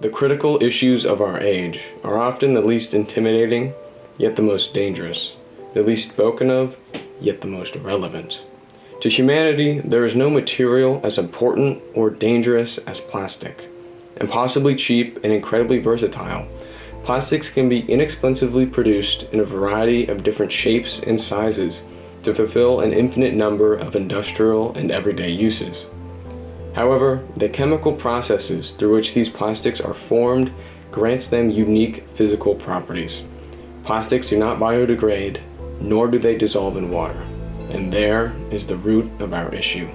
The critical issues of our age are often the least intimidating, yet the most dangerous, the least spoken of, yet the most relevant. To humanity, there is no material as important or dangerous as plastic. Impossibly cheap and incredibly versatile, plastics can be inexpensively produced in a variety of different shapes and sizes to fulfill an infinite number of industrial and everyday uses. However, the chemical processes through which these plastics are formed grants them unique physical properties. Plastics do not biodegrade, nor do they dissolve in water. And there is the root of our issue.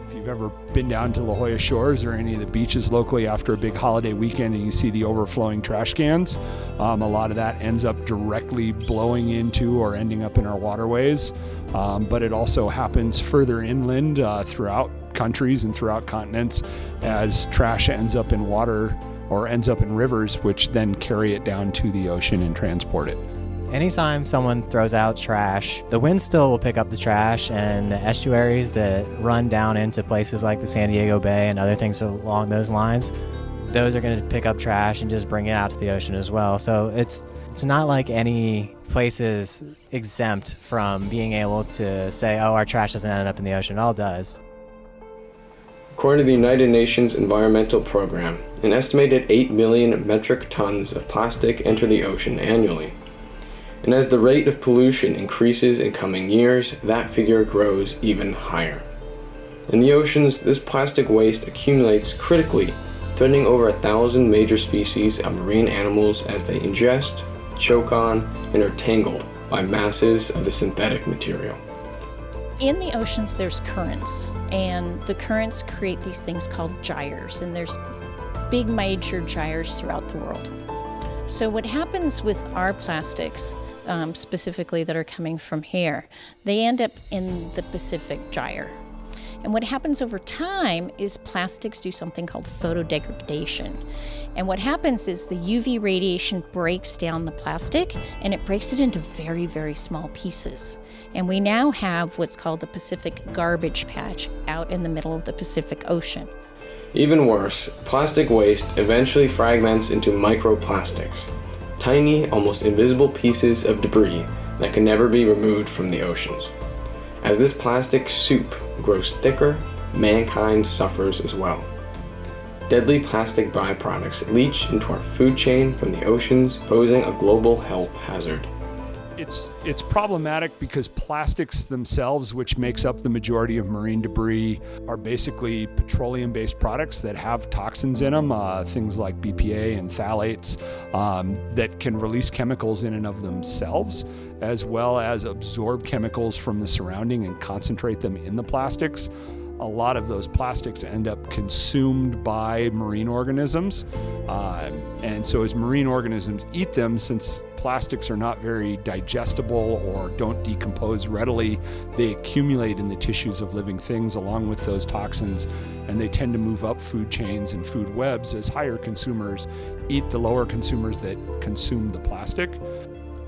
If you've ever been down to La Jolla Shores or any of the beaches locally after a big holiday weekend and you see the overflowing trash cans, a lot of that ends up directly blowing into or ending up in our waterways. But it also happens further inland throughout countries and throughout continents as trash ends up in water or ends up in rivers, which then carry it down to the ocean and transport it. Anytime someone throws out trash, the wind still will pick up the trash, and the estuaries that run down into places like the San Diego Bay and other things along those lines, those are going to pick up trash and just bring it out to the ocean as well. So it's not like any place is exempt from being able to say, oh, our trash doesn't end up in the ocean. It all does. According to the United Nations Environmental Program, an estimated 8 million metric tons of plastic enter the ocean annually. And as the rate of pollution increases in coming years, that figure grows even higher. In the oceans, this plastic waste accumulates critically, threatening over 1,000 major species of marine animals as they ingest, choke on, and are tangled by masses of the synthetic material. In the oceans, there's currents, and the currents create these things called gyres, and there's big major gyres throughout the world. So what happens with our plastics, specifically that are coming from here, they end up in the Pacific gyre. And what happens over time is plastics do something called photodegradation. And what happens is the UV radiation breaks down the plastic and it breaks it into very, very small pieces. And we now have what's called the Pacific garbage patch out in the middle of the Pacific Ocean. Even worse, plastic waste eventually fragments into microplastics, tiny, almost invisible pieces of debris that can never be removed from the oceans. As this plastic soup grows thicker, mankind suffers as well. Deadly plastic byproducts leach into our food chain from the oceans, posing a global health hazard. It's problematic because plastics themselves, which makes up the majority of marine debris, are basically petroleum-based products that have toxins in them, things like BPA and phthalates that can release chemicals in and of themselves, as well as absorb chemicals from the surrounding and concentrate them in the plastics. A lot of those plastics end up consumed by marine organisms. And so as marine organisms eat them, since plastics are not very digestible or don't decompose readily, they accumulate in the tissues of living things along with those toxins, and they tend to move up food chains and food webs as higher consumers eat the lower consumers that consume the plastic.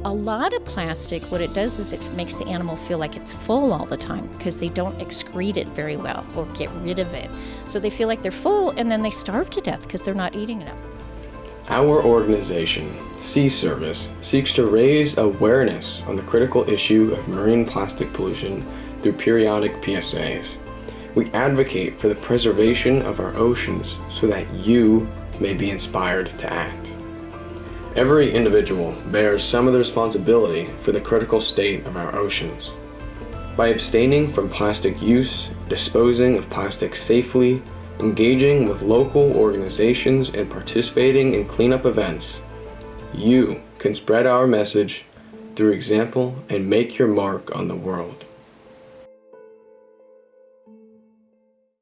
A lot of plastic, what it does is it makes the animal feel like it's full all the time because they don't excrete it very well or get rid of it. So they feel like they're full and then they starve to death because they're not eating enough. Our organization, Sea Service, seeks to raise awareness on the critical issue of marine plastic pollution through periodic PSAs. We advocate for the preservation of our oceans so that you may be inspired to act. Every individual bears some of the responsibility for the critical state of our oceans. By abstaining from plastic use, disposing of plastic safely, engaging with local organizations, and participating in cleanup events, you can spread our message through example and make your mark on the world.